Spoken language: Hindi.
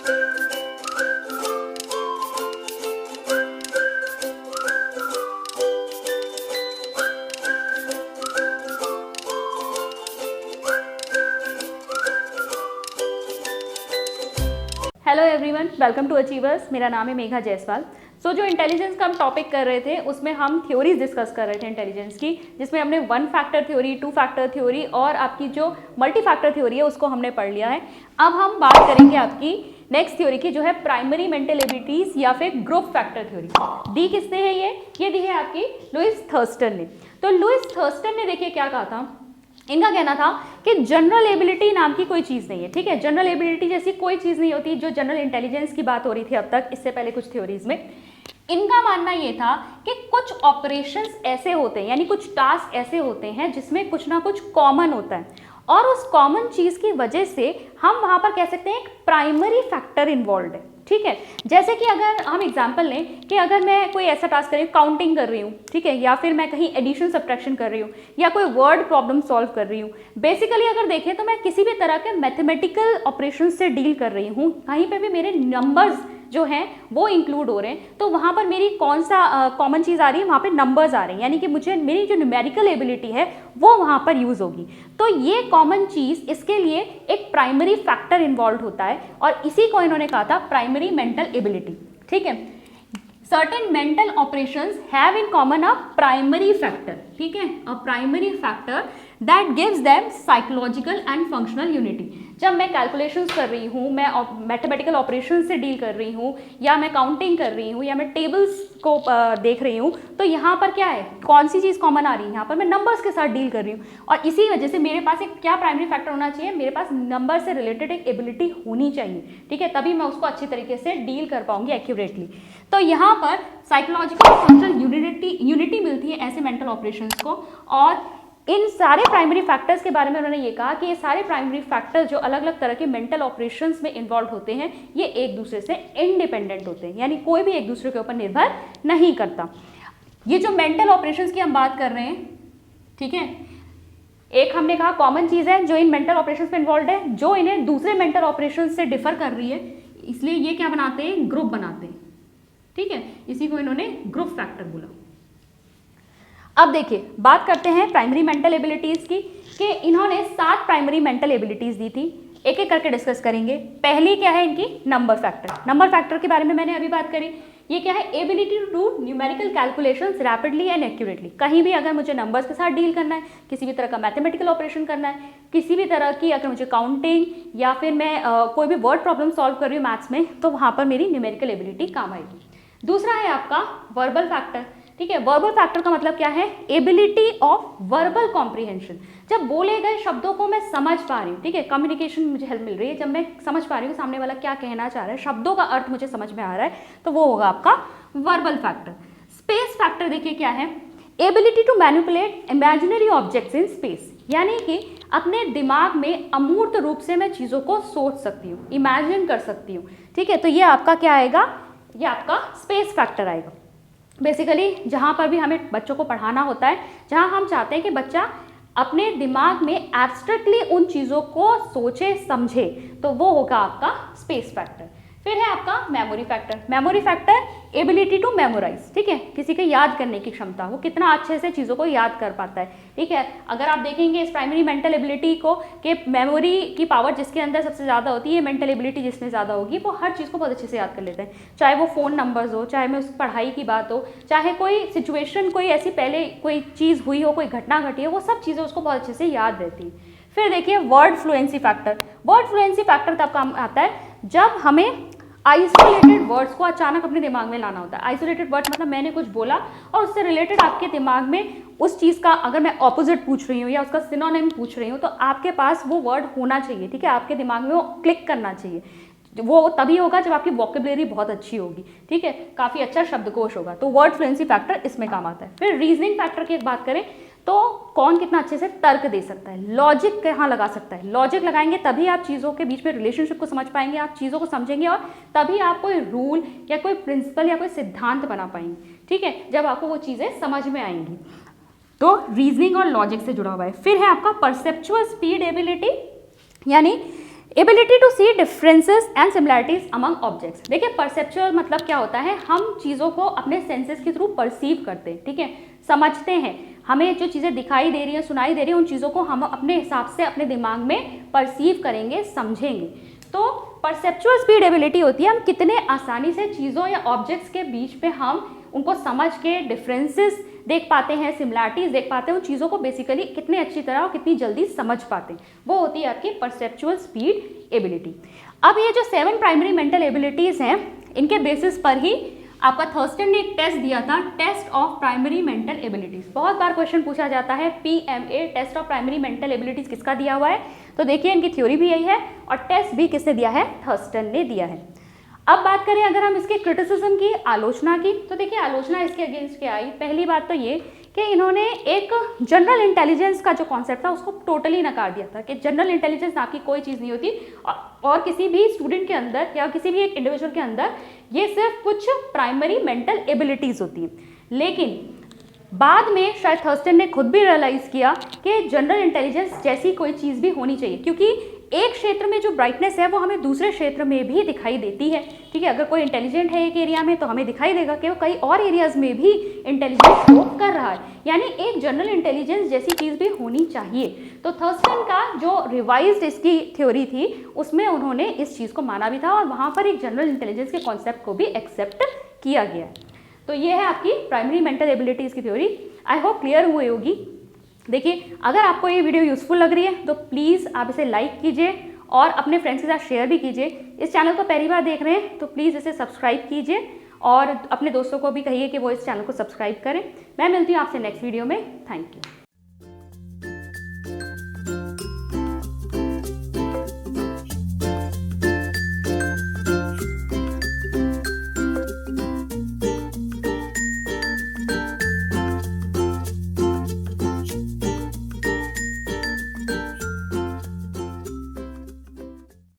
Hello everyone, welcome to Achievers. मेरा नाम है मेघा जायसवाल। जो इंटेलिजेंस का हम टॉपिक कर रहे थे उसमें हम थ्योरीज डिस्कस कर रहे थे इंटेलिजेंस की, जिसमें हमने 1 फैक्टर थ्योरी, 2 फैक्टर थ्योरी और आपकी जो मल्टी फैक्टर थ्योरी है उसको हमने पढ़ लिया है। अब हम बात करेंगे आपकी नेक्स्ट थ्योरी की, जो है प्राइमरी मेंटल एबिलिटीज या फिर ग्रुप फैक्टर थ्योरी। दी किसने है? ये दी है आपकी लुइस थर्स्टन ने। तो लुइस थर्स्टन ने देखिए क्या कहा था, इनका कहना था कि जनरल एबिलिटी नाम की कोई चीज़ नहीं है। ठीक है, जनरल एबिलिटी जैसी कोई चीज़ नहीं होती। जो जनरल इंटेलिजेंस की बात हो रही थी अब तक, इससे पहले कुछ थ्योरीज में, इनका मानना ये था कि कुछ ऑपरेशंस ऐसे होते हैं, यानी कुछ टास्क ऐसे होते हैं जिसमें कुछ ना कुछ कॉमन होता है, और उस कॉमन चीज़ की वजह से हम वहाँ पर कह सकते हैं एक प्राइमरी फैक्टर इन्वॉल्व है। ठीक है, जैसे कि अगर हम एग्जांपल लें कि अगर मैं कोई ऐसा टास्क कर रही हूँ, काउंटिंग कर रही हूँ, ठीक है, या फिर मैं कहीं एडिशन सब्ट्रैक्शन कर रही हूँ, या कोई वर्ड प्रॉब्लम सॉल्व कर रही हूँ। बेसिकली अगर देखें तो मैं किसी भी तरह के मैथमेटिकल ऑपरेशन से डील कर रही हूँ, कहीं पे भी मेरे नंबर्स जो हैं वो इंक्लूड हो रहे हैं, तो वहाँ पर मेरी कौन सा कॉमन चीज़ आ रही है, वहाँ पे नंबर्स आ रहे हैं, यानी कि मुझे मेरी जो न्यूमेरिकल एबिलिटी है वो वहाँ पर यूज़ होगी। तो ये कॉमन चीज़, इसके लिए एक प्राइमरी फैक्टर इन्वॉल्व होता है, और इसी को इन्होंने कहा था प्राइमरी मेंटल एबिलिटी। ठीक है, certain mental operations have in common a primary factor. ठीक है, a primary factor that gives them psychological and functional unity. जब मैं कैलकुलेशंस कर रही हूँ, मैं मैथमेटिकल ऑपरेशन से डील कर रही हूँ, या मैं काउंटिंग कर रही हूँ, या मैं टेबल्स को देख रही हूँ, तो यहाँ पर क्या है, कौन सी चीज़ कॉमन आ रही है? यहाँ पर मैं नंबर्स के साथ डील कर रही हूँ, और इसी वजह से मेरे पास एक क्या प्राइमरी फैक्टर होना चाहिए, मेरे पास नंबर से रिलेटेड एक एबिलिटी होनी चाहिए। ठीक है, तभी मैं उसको अच्छी तरीके से डील कर पाऊंगी एक्यूरेटली। तो यहाँ पर साइकोलॉजिकल फंक्शनल यूनिटी मिलती है ऐसे मेंटल ऑपरेशंस को। और इन सारे प्राइमरी फैक्टर्स के बारे में उन्होंने ये कहा कि ये सारे प्राइमरी फैक्टर्स जो अलग अलग तरह के मेंटल ऑपरेशंस में इन्वॉल्व होते हैं, ये एक दूसरे से इंडिपेंडेंट होते हैं, यानी कोई भी एक दूसरे के ऊपर निर्भर नहीं करता। ये जो मेंटल ऑपरेशंस की हम बात कर रहे हैं, ठीक है, एक हमने कहा कॉमन चीज़ है जो इन मेंटल ऑपरेशंस में इन्वॉल्व है, जो इन्हें दूसरे मेंटल ऑपरेशंस से डिफर कर रही है, इसलिए ये क्या बनाते हैं, ग्रुप बनाते हैं। ठीक है, इसी को इन्होंने ग्रुप फैक्टर बोला। अब देखिए, बात करते हैं प्राइमरी मेंटल एबिलिटीज़ की, कि इन्होंने 7 प्राइमरी मेंटल एबिलिटीज़ दी थी। एक एक करके डिस्कस करेंगे। पहली क्या है इनकी, नंबर फैक्टर। नंबर फैक्टर के बारे में मैंने अभी बात करी। ये क्या है, ability to do numerical calculations rapidly and accurately. कहीं भी अगर मुझे नंबर्स के साथ डील करना है, किसी भी तरह का मैथमेटिकल ऑपरेशन करना है, किसी भी तरह की अगर मुझे काउंटिंग या फिर मैं कोई भी वर्ड प्रॉब्लम सॉल्व कर रही हूँ मैथ्स में, तो वहाँ पर मेरी न्यूमेरिकल एबिलिटी काम आएगी। दूसरा है आपका वर्बल फैक्टर। ठीक है, वर्बल फैक्टर का मतलब क्या है, एबिलिटी ऑफ वर्बल कॉम्प्रीहेंशन। जब बोले गए शब्दों को मैं समझ पा रही हूँ, ठीक है, कम्युनिकेशन मुझे हेल्प मिल रही है, जब मैं समझ पा रही हूँ सामने वाला क्या कहना चाह रहा है, शब्दों का अर्थ मुझे समझ में आ रहा है, तो वो होगा आपका वर्बल फैक्टर। स्पेस फैक्टर देखिए क्या है, ability to manipulate imaginary objects in space, यानी कि अपने दिमाग में अमूर्त रूप से मैं चीज़ों को सोच सकती हूँ, इमेजिन कर सकती हूँ। ठीक है, तो ये आपका क्या आएगा, ये आपका स्पेस फैक्टर आएगा। बेसिकली जहाँ पर भी हमें बच्चों को पढ़ाना होता है, जहाँ हम चाहते हैं कि बच्चा अपने दिमाग में एब्स्ट्रैक्टली उन चीज़ों को सोचे समझे, तो वो होगा आपका स्पेस फैक्टर। फिर है आपका memory factor. Memory factor ability to memorise. ठीक है, किसी के याद करने की क्षमता, वो कितना अच्छे से चीज़ों को याद कर पाता है। ठीक है, अगर आप देखेंगे इस प्राइमरी मेंटल एबिलिटी को, कि मेमोरी की पावर जिसके अंदर सबसे ज़्यादा होती है, मेंटल एबिलिटी जिसमें ज़्यादा होगी, वो हर चीज़ को बहुत अच्छे से याद कर लेते हैं, चाहे वो फ़ोन नंबर्स हो, चाहे मैं उस पढ़ाई की बात हो, चाहे कोई सिचुएशन, कोई ऐसी पहले कोई चीज़ हुई हो, कोई घटना घटी हो, वो सब चीज़ें उसको बहुत अच्छे से याद रहती है। फिर देखिए word fluency factor. Word fluency factor तब काम आता है जब हमें आइसोलेटेड वर्ड्स को अचानक अपने दिमाग में लाना होता है। आइसोलेटेड वर्ड्स मतलब मैंने कुछ बोला और उससे रिलेटेड आपके दिमाग में उस चीज़ का, अगर मैं ऑपोजिट पूछ रही हूँ या उसका सिनोनिम पूछ रही हूँ, तो आपके पास वो वर्ड होना चाहिए। ठीक है, आपके दिमाग में वो क्लिक करना चाहिए। वो तभी होगा जब आपकी वोकेबलरी बहुत अच्छी होगी। ठीक है, काफ़ी अच्छा शब्दकोश होगा, तो वर्ड फ्लुएंसी फैक्टर इसमें काम आता है। फिर रीजनिंग फैक्टर की एक बात करें तो कौन कितना अच्छे से तर्क दे सकता है, लॉजिक कहाँ लगा सकता है। लॉजिक लगाएंगे तभी आप चीज़ों के बीच में रिलेशनशिप को समझ पाएंगे, आप चीज़ों को समझेंगे, और तभी आप कोई रूल या कोई प्रिंसिपल या कोई सिद्धांत बना पाएंगे। ठीक है, जब आपको वो चीज़ें समझ में आएंगी। तो रीजनिंग और लॉजिक से जुड़ा हुआ है। फिर है आपका परसेप्चुअल स्पीड एबिलिटी, यानी ability to see differences and similarities among objects. देखिए परसेप्चुअल मतलब क्या होता है, हम चीज़ों को अपने सेंसेस के थ्रू परसीव करते हैं, ठीक है, समझते हैं, हमें जो चीज़ें दिखाई दे रही हैं, सुनाई दे रही हैं, उन चीज़ों को हम अपने हिसाब से अपने दिमाग में परसीव करेंगे, समझेंगे। तो परसेप्चुअल स्पीड एबिलिटी होती है हम कितने आसानी से चीज़ों या ऑब्जेक्ट्स के बीच में हम उनको समझ के डिफरेंसेस देख पाते हैं, सिमिलैरिटीज देख पाते हैं, उन चीज़ों को बेसिकली कितने अच्छी तरह और कितनी जल्दी समझ पाते हैं, वो होती है आपकी परसेप्चुअल स्पीड एबिलिटी। अब ये जो 7 प्राइमरी मेंटल एबिलिटीज़ हैं, इनके बेसिस पर ही आपका थर्स्टन ने एक टेस्ट दिया था, test of primary mental abilities. बहुत बार क्वेश्चन पूछा जाता है PMA, test of primary mental abilities किसका दिया हुआ है, तो देखिए इनकी थ्योरी भी यही है और टेस्ट भी किसने दिया है, थर्स्टन ने दिया है। अब बात करें अगर हम इसके क्रिटिसिज्म की, आलोचना की, तो देखिए आलोचना इसके अगेंस्ट क्या आई। पहली बात तो ये कि इन्होंने एक जनरल इंटेलिजेंस का जो कॉन्सेप्ट था उसको टोटली नकार दिया था कि जनरल इंटेलिजेंस नाम की कोई चीज़ नहीं होती और किसी भी स्टूडेंट के अंदर या किसी भी एक इंडिविजुअल के अंदर ये सिर्फ कुछ प्राइमरी मेंटल एबिलिटीज़ होती हैं। लेकिन बाद में शायद थर्स्टन ने खुद भी रियलाइज़ किया कि जनरल इंटेलिजेंस जैसी कोई चीज़ भी होनी चाहिए, क्योंकि एक क्षेत्र में जो ब्राइटनेस है वो हमें दूसरे क्षेत्र में भी दिखाई देती है, ठीक है। अगर कोई इंटेलिजेंट है एक एरिया में तो हमें दिखाई देगा कि वो कई और एरियाज में भी इंटेलिजेंस शो कर रहा है, यानी एक जनरल इंटेलिजेंस जैसी चीज़ भी होनी चाहिए। तो थर्स्टन का जो रिवाइज्ड इसकी थ्योरी थी उसमें उन्होंने इस चीज़ को माना भी था और वहाँ पर एक जनरल इंटेलिजेंस के कॉन्सेप्ट को भी एक्सेप्ट किया गया। तो ये है आपकी प्राइमरी मेंटल एबिलिटीज़ की थ्योरी। आई होप क्लियर हुई होगी। देखिए अगर आपको ये वीडियो यूज़फुल लग रही है तो प्लीज़ आप इसे लाइक कीजिए और अपने फ्रेंड्स के साथ शेयर भी कीजिए। इस चैनल को पहली बार देख रहे हैं तो प्लीज़ इसे सब्सक्राइब कीजिए और अपने दोस्तों को भी कहिए कि वो इस चैनल को सब्सक्राइब करें। मैं मिलती हूँ आपसे नेक्स्ट वीडियो में। Thank you.